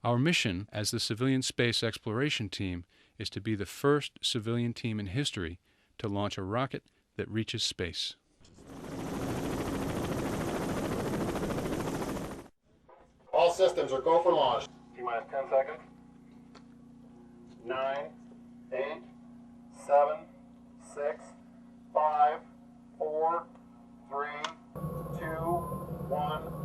Our mission as the Civilian Space Exploration Team is to be the first civilian team in history to launch a rocket that reaches space. All systems are go for launch. T-minus 10 seconds. 9, 8, 7, 6, 5, 4, 3, 2, 1.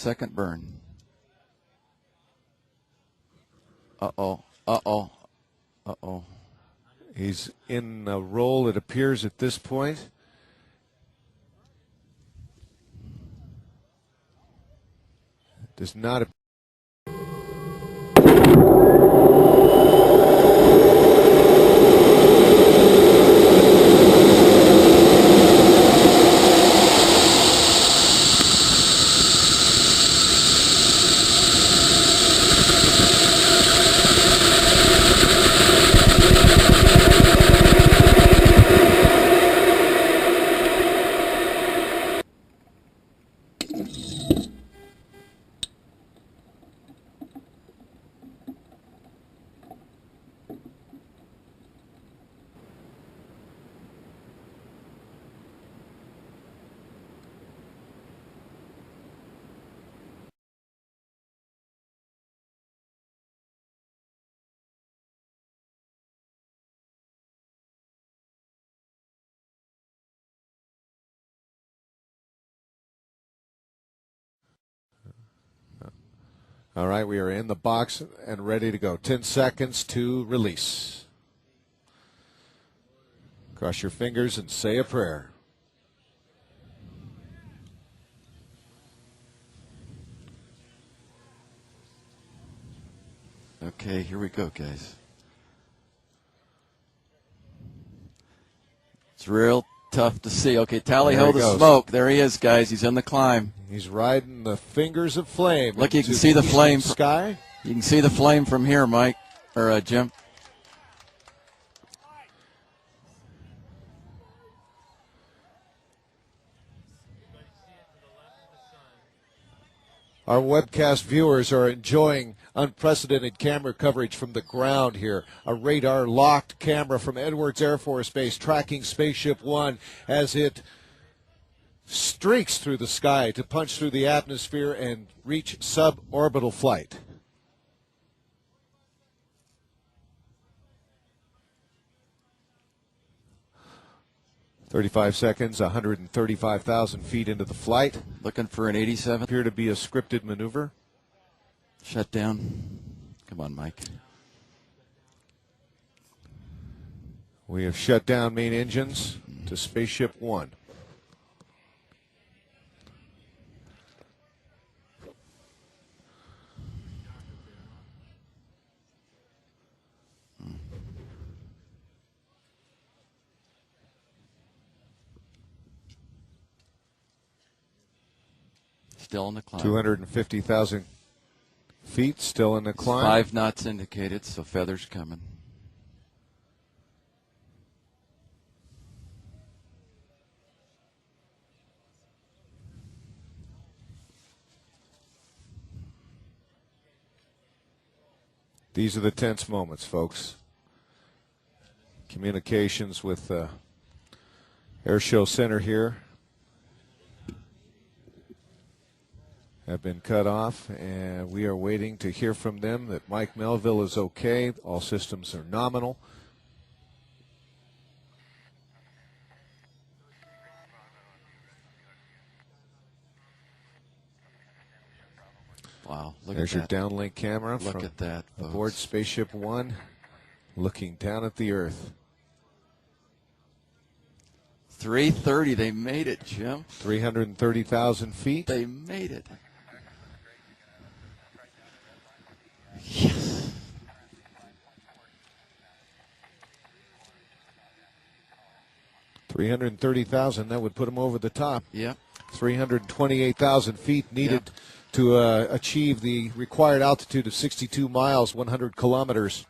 Second burn. Uh-oh. Uh-oh. Uh-oh. He's in a roll, it appears, at this point. Does not. All right, we are in the box and ready to go. 10 seconds to release. Cross your fingers and say a prayer. Okay, here we go, guys. It's real tough to see. Okay, tally There ho he the goes. smoke. There he is, guys. He's on the climb. He's riding the fingers of flame. Look, you can into see the eastern flame. Sky. You can see the flame from here, Mike, or Jim. Our webcast viewers are enjoying unprecedented camera coverage from the ground here. A radar-locked camera from Edwards Air Force Base tracking Spaceship One as it streaks through the sky to punch through the atmosphere and reach suborbital flight. "35 seconds, 135,000 feet into the flight. Looking for an 87. Appear to be a scripted maneuver. Shut down. Come on, Mike. We have shut down main engines to Spaceship One. Still in the climb. 250,000 feet, still in the climb. 5 knots indicated, so feathers coming. These are the tense moments, folks. Communications with Air Show Center here have been cut off, and we are waiting to hear from them that Mike Melville is okay. All systems are nominal. Wow, look There's at your that. downlink camera Look from at that, aboard folks. Spaceship One, looking down at the Earth. 330. They made it, Jim. 330,000 feet. They made it. Yes. $330,000. That would put them over the top. Yep. 328,000 feet needed to achieve the required altitude of 62 miles, 100 kilometers.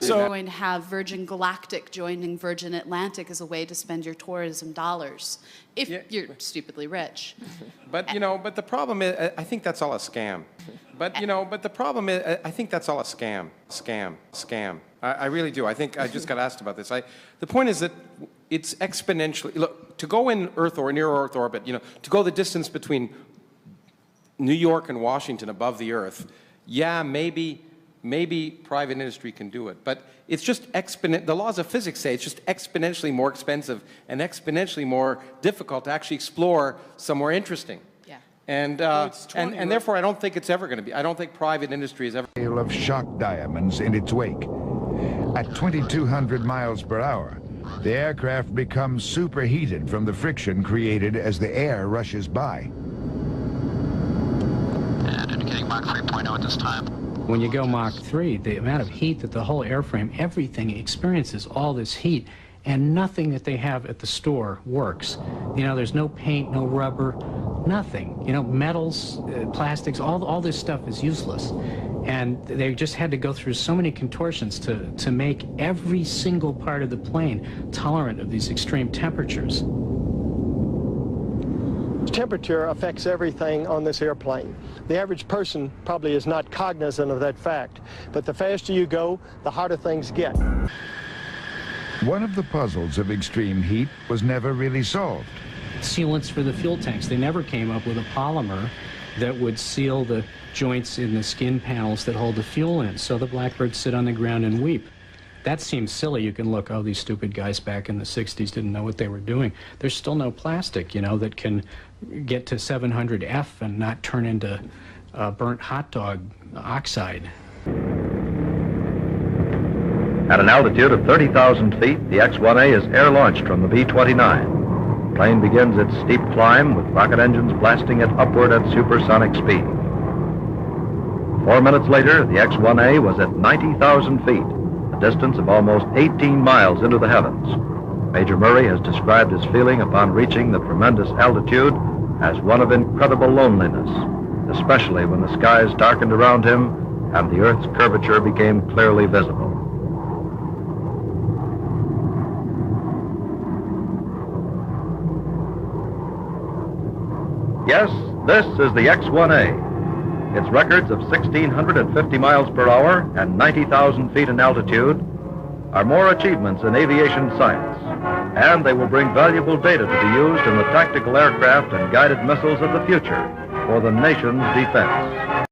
We're going to have Virgin Galactic joining Virgin Atlantic as a way to spend your tourism dollars, if you're stupidly rich. But, you know, but the problem is, I think that's all a scam. But, you know, but the problem is, I think that's all a scam. Scam. I really do. I think I just got asked about this. The point is that it's exponentially, look, to go in Earth or near Earth orbit, you know, to go the distance between New York and Washington above the Earth, yeah, maybe private industry can do it, but it's just the laws of physics say it's just exponentially more expensive and exponentially more difficult to actually explore somewhere interesting. Yeah. And therefore I don't think it's ever going to be. I don't think private industry is ever. Of shock diamonds in its wake. At 2,200 miles per hour, the aircraft becomes superheated from the friction created as the air rushes by. And indicating Mach 3.0 at this time. When you go Mach 3, the amount of heat that the whole airframe, everything experiences all this heat, and nothing that they have at the store works. You know, there's no paint, no rubber, nothing. You know, metals, plastics, all this stuff is useless. And they just had to go through so many contortions to make every single part of the plane tolerant of these extreme temperatures. Temperature affects everything on this airplane. The average person probably is not cognizant of that fact, but the faster you go, the harder things get. One of the puzzles of extreme heat was never really solved. Sealants for the fuel tanks. They never came up with a polymer that would seal the joints in the skin panels that hold the fuel in, so the blackbirds sit on the ground and weep. That seems silly. You can look, oh, these stupid guys back in the 60s didn't know what they were doing. There's still no plastic, you know, that can get to 700F and not turn into burnt hot dog oxide. At an altitude of 30,000 feet, the X-1A is air-launched from the B-29. The plane begins its steep climb with rocket engines blasting it upward at supersonic speed. 4 minutes later, the X-1A was at 90,000 feet, a distance of almost 18 miles into the heavens. Major Murray has described his feeling upon reaching the tremendous altitude as one of incredible loneliness, especially when the skies darkened around him and the Earth's curvature became clearly visible. Yes, this is the X-1A. Its records of 1,650 miles per hour and 90,000 feet in altitude are more achievements in aviation science, and they will bring valuable data to be used in the tactical aircraft and guided missiles of the future for the nation's defense.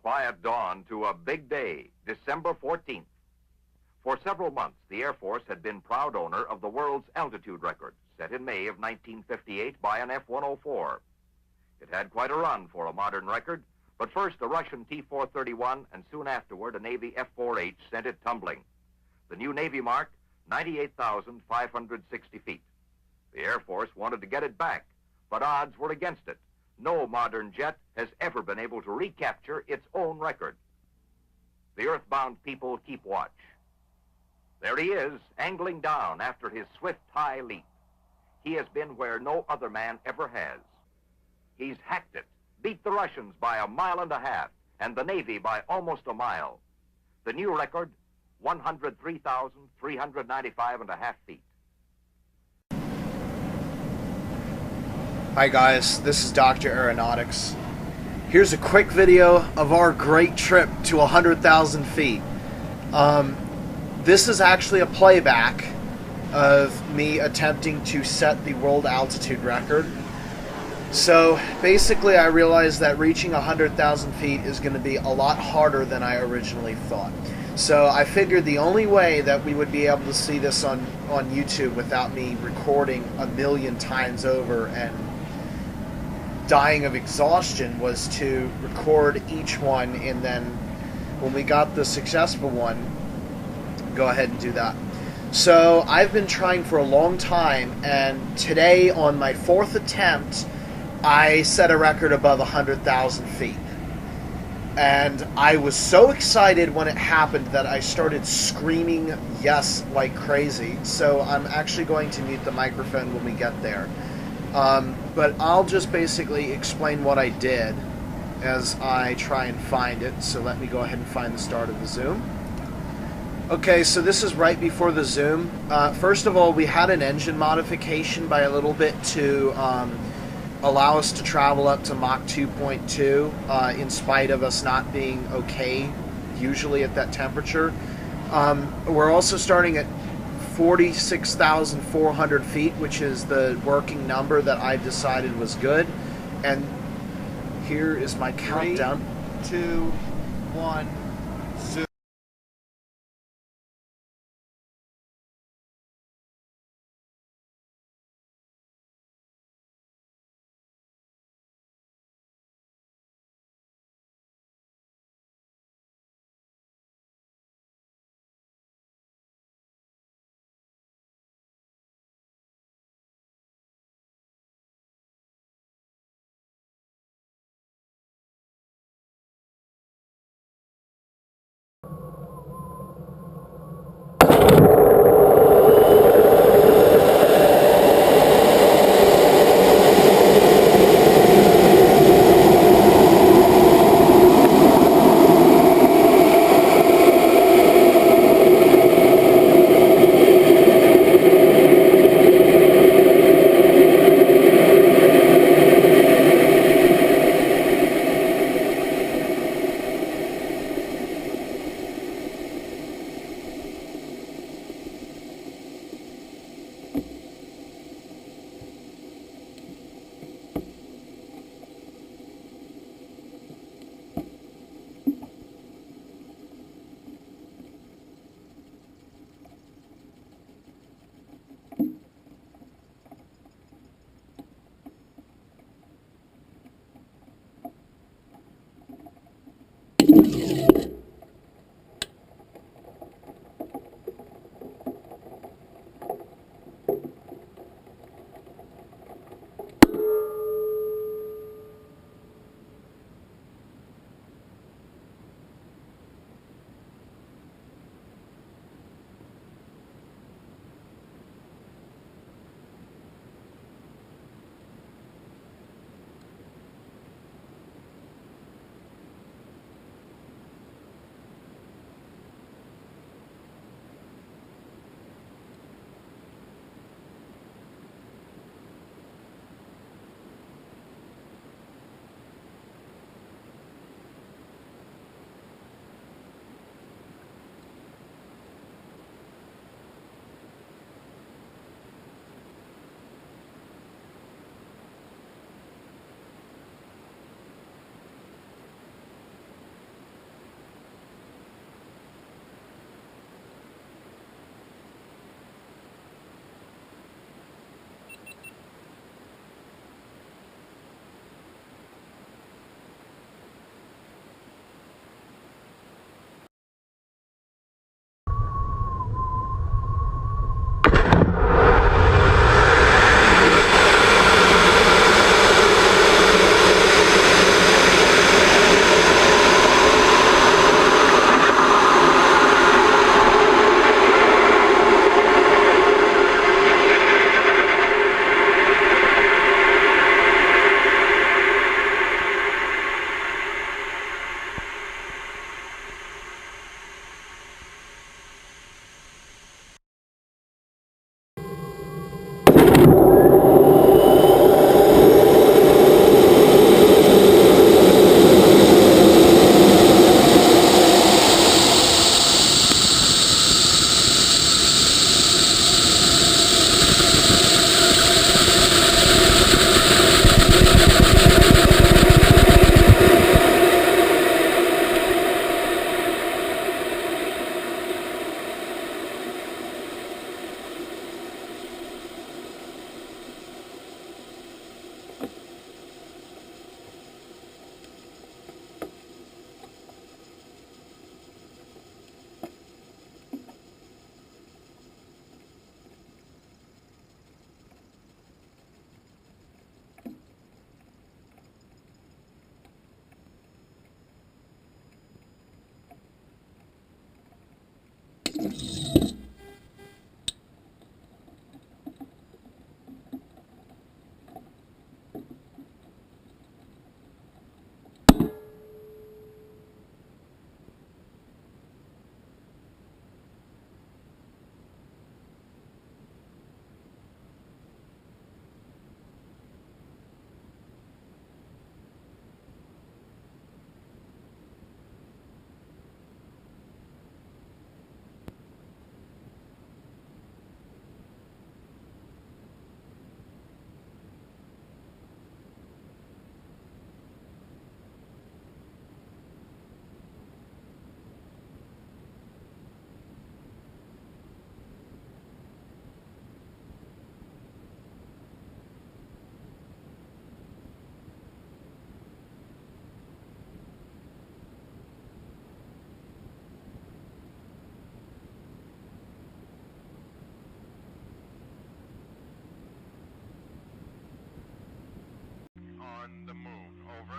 Quiet dawn to a big day, December 14th. For several months, the Air Force had been proud owner of the world's altitude record, set in May of 1958 by an F-104. It had quite a run for a modern record, but first the Russian T-431 and soon afterward a Navy F-4H sent it tumbling. The new Navy mark, 98,560 feet. The Air Force wanted to get it back, but odds were against it. No modern jet has ever been able to recapture its own record. The earthbound people keep watch. There he is, angling down after his swift high leap. He has been where no other man ever has. He's hacked it, beat the Russians by 1.5 miles, and the Navy by almost a mile. The new record, 103,395.5 feet. Hi guys, this is Dr. Aeronautics. Here's a quick video of our great trip to 100,000 feet. This is actually a playback of me attempting to set the world altitude record. So basically I realized that reaching 100,000 feet is going to be a lot harder than I originally thought. So I figured the only way that we would be able to see this on YouTube without me recording a million times over and dying of exhaustion was to record each one, and then when we got the successful one, go ahead and do that. So I've been trying for a long time, and today on my 4th attempt, I set a record above 100,000 feet. And I was so excited when it happened that I started screaming yes like crazy. So I'm actually going to mute the microphone when we get there. But I'll just basically explain what I did as I try and find it. So let me go ahead and find the start of the zoom. Okay, so this is right before the zoom. First of all, we had an engine modification by a little bit to allow us to travel up to Mach 2.2 in spite of us not being okay usually at that temperature. We're also starting at 46,400 feet, which is the working number that I decided was good. And here is my countdown. 3, 2, 1, zoom.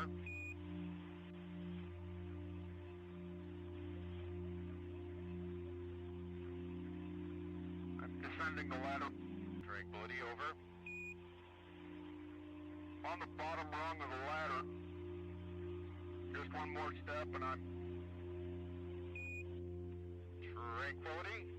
over. I'm descending the ladder. Tranquility, over. On the bottom rung of the ladder. Just one more step and I'm... Tranquility.